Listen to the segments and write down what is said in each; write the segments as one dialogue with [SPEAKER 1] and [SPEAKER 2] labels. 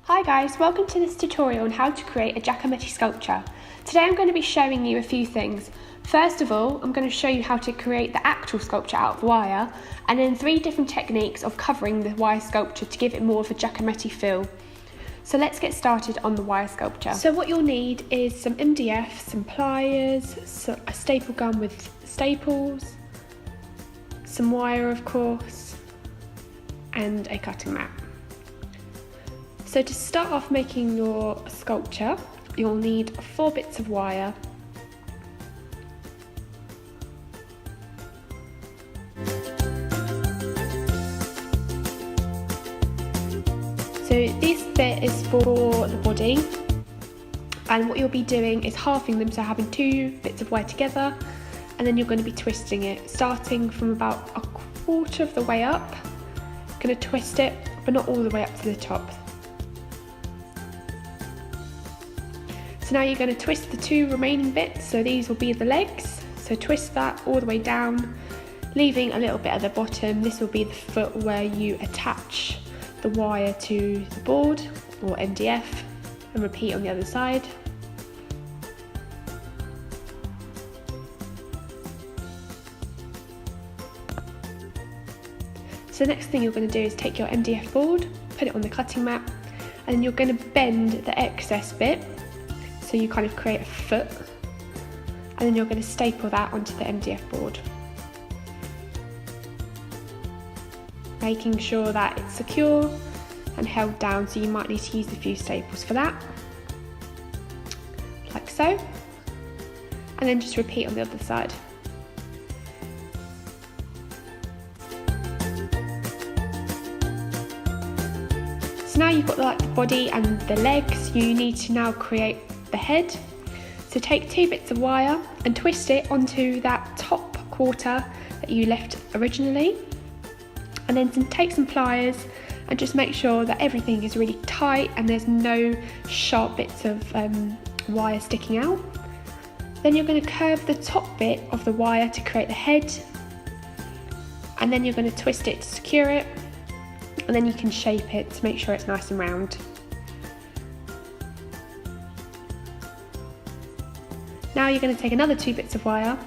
[SPEAKER 1] Hi guys, welcome to this tutorial on how to create a Giacometti sculpture. Today I'm going to be showing you a few things. First of all, I'm going to show you how to create the actual sculpture out of wire, and then 3 different techniques of covering the wire sculpture to give it more of a Giacometti feel. So let's get started on the wire sculpture. So what you'll need is some MDF, some pliers, a staple gun with staples, some wire of course, and a cutting mat. So to start off making your sculpture, you'll need 4 bits of wire. So this bit is for the body, and what you'll be doing is halving them, so having 2 bits of wire together, and then you're going to be twisting it, starting from about a quarter of the way up. Going to twist it, but not all the way up to the top. So now you're going to twist the 2 remaining bits, so these will be the legs, so twist that all the way down, leaving a little bit at the bottom. This will be the foot where you attach the wire to the board or MDF, and repeat on the other side. So the next thing you're going to do is take your MDF board, put it on the cutting mat, and you're going to bend the excess bit. So you kind of create a foot, and then you're going to staple that onto the MDF board, making sure that it's secure and held down, so you might need to use a few staples for that, like so, and then just repeat on the other side. So now you've got the body and the legs, you need to now create the head. So take 2 bits of wire and twist it onto that top quarter that you left originally, and then take some pliers and just make sure that everything is really tight and there's no sharp bits of wire sticking out. Then you're going to curve the top bit of the wire to create the head, and then you're going to twist it to secure it, and then you can shape it to make sure it's nice and round. Now you're going to take another 2 bits of wire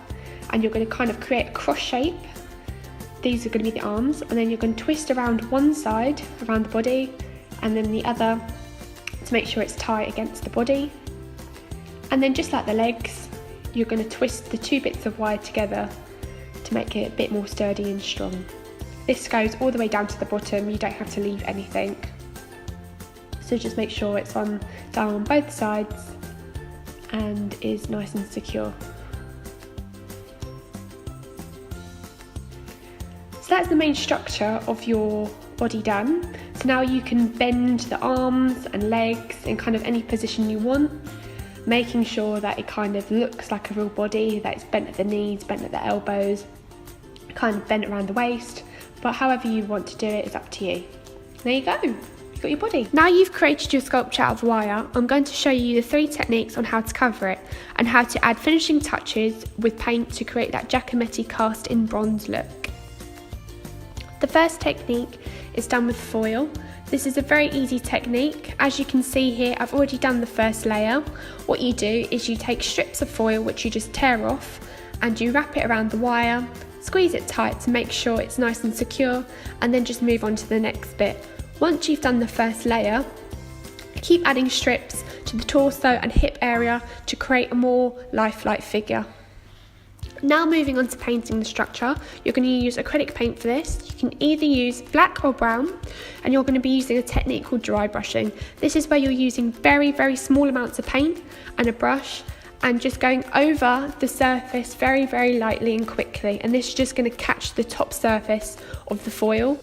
[SPEAKER 1] and you're going to kind of create a cross shape. These are going to be the arms, and then you're going to twist around one side around the body and then the other to make sure it's tight against the body. And then just like the legs, you're going to twist the 2 bits of wire together to make it a bit more sturdy and strong. This goes all the way down to the bottom, you don't have to leave anything. So just make sure it's down on both sides and is nice and secure. So that's the main structure of your body done. So now you can bend the arms and legs in kind of any position you want, making sure that it kind of looks like a real body, that it's bent at the knees, bent at the elbows, kind of bent around the waist, but however you want to do it is up to you. There you go. Got your body. Now you've created your sculpture out of wire, I'm going to show you the 3 techniques on how to cover it and how to add finishing touches with paint to create that Giacometti cast in bronze look. The first technique is done with foil. This is a very easy technique. As you can see here, I've already done the first layer. What you do is you take strips of foil which you just tear off and you wrap it around the wire, squeeze it tight to make sure it's nice and secure, and then just move on to the next bit. Once you've done the first layer, keep adding strips to the torso and hip area to create a more lifelike figure. Now moving on to painting the structure, you're going to use acrylic paint for this. You can either use black or brown, and you're going to be using a technique called dry brushing. This is where you're using very, very small amounts of paint and a brush and just going over the surface very, very lightly and quickly, and this is just going to catch the top surface of the foil.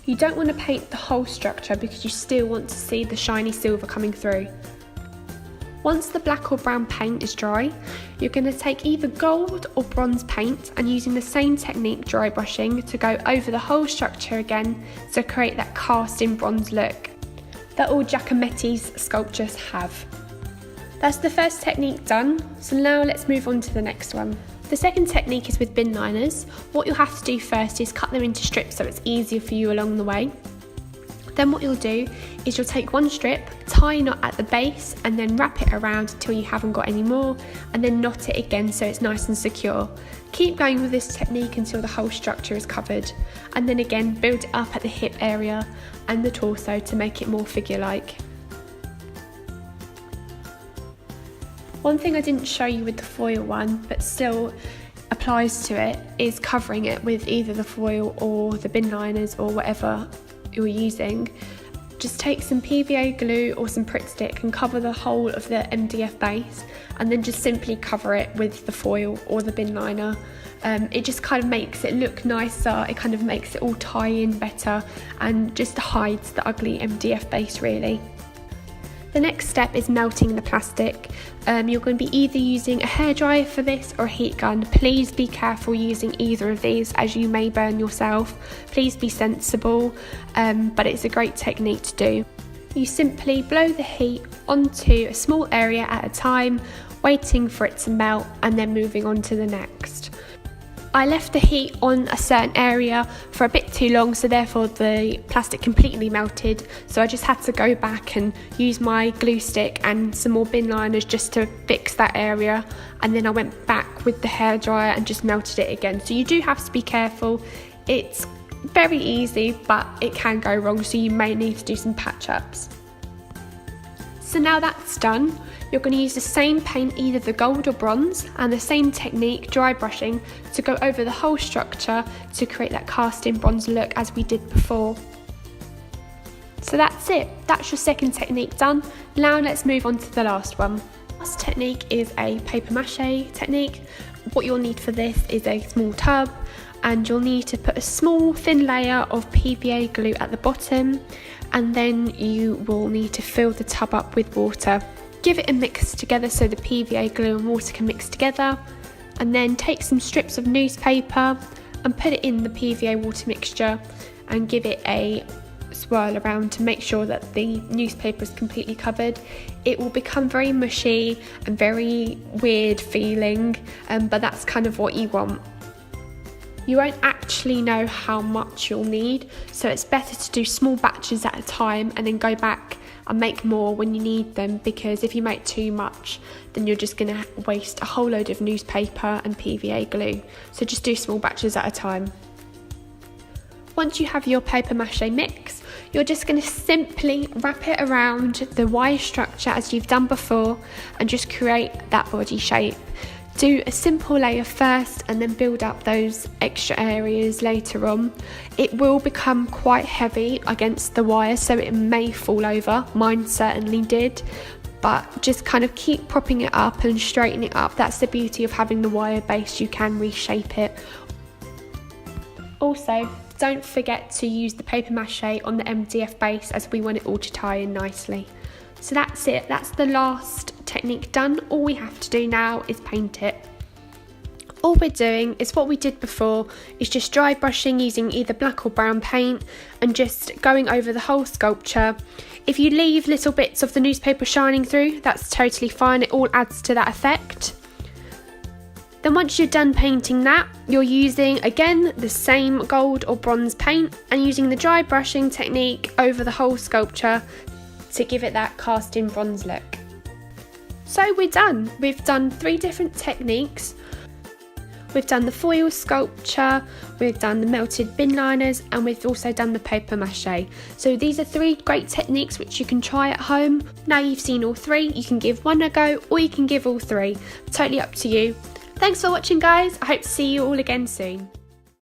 [SPEAKER 1] You don't want to paint the whole structure because you still want to see the shiny silver coming through. Once the black or brown paint is dry, you're going to take either gold or bronze paint and using the same technique, dry brushing, to go over the whole structure again to create that cast in bronze look that all Giacometti's sculptures have. That's the first technique done, so now let's move on to the next one. The second technique is with bin liners. What you'll have to do first is cut them into strips so it's easier for you along the way. Then what you'll do is you'll take one strip, tie a knot at the base and then wrap it around until you haven't got any more, and then knot it again so it's nice and secure. Keep going with this technique until the whole structure is covered, and then again build it up at the hip area and the torso to make it more figure-like. One thing I didn't show you with the foil one, but still applies to it, is covering it with either the foil or the bin liners or whatever you're using. Just take some PVA glue or some Pritt stick and cover the whole of the MDF base, and then just simply cover it with the foil or the bin liner. It just kind of makes it look nicer, it kind of makes it all tie in better and just hides the ugly MDF base really. The next step is melting the plastic. You're going to be either using a hairdryer for this or a heat gun. Please be careful using either of these as you may burn yourself. Please be sensible, but it's a great technique to do. You simply blow the heat onto a small area at a time, waiting for it to melt and then moving on to the next. I left the heat on a certain area for a bit too long, so therefore the plastic completely melted, so I just had to go back and use my glue stick and some more bin liners just to fix that area, and then I went back with the hairdryer and just melted it again. So you do have to be careful. It's very easy, but it can go wrong, so you may need to do some patch-ups. So now that's done, you're going to use the same paint, either the gold or bronze, and the same technique, dry brushing, to go over the whole structure to create that cast-in bronze look as we did before. So that's it, that's your second technique done. Now let's move on to the last one. The last technique is a paper mache technique. What you'll need for this is a small tub, and you'll need to put a small thin layer of PVA glue at the bottom, and then you will need to fill the tub up with water. Give it a mix together so the PVA glue and water can mix together, and then take some strips of newspaper and put it in the PVA water mixture and give it a swirl around to make sure that the newspaper is completely covered. It will become very mushy and very weird feeling, but that's kind of what you want. You won't actually know how much you'll need, so it's better to do small batches at a time and then go back and make more when you need them, because if you make too much then you're just going to waste a whole load of newspaper and PVA glue. So just do small batches at a time. Once you have your paper mache mix, you're just going to simply wrap it around the wire structure as you've done before and just create that body shape. Do a simple layer first and then build up those extra areas later on. It will become quite heavy against the wire, so it may fall over. Mine certainly did, but just kind of keep propping it up and straightening it up. That's the beauty of having the wire base, you can reshape it. Also, don't forget to use the paper mache on the MDF base as we want it all to tie in nicely. So that's it, that's the last technique done. All we have to do now is paint it. All we're doing is what we did before, is just dry brushing using either black or brown paint and just going over the whole sculpture. If you leave little bits of the newspaper shining through, that's totally fine, it all adds to that effect. Then once you're done painting that, you're using again the same gold or bronze paint and using the dry brushing technique over the whole sculpture to give it that cast-in bronze look. So we're done. We've done 3 different techniques. We've done the foil sculpture, we've done the melted bin liners, and we've also done the paper mache. So these are 3 great techniques which you can try at home. Now you've seen all 3, you can give one a go or you can give all 3. Totally up to you. Thanks for watching guys, I hope to see you all again soon.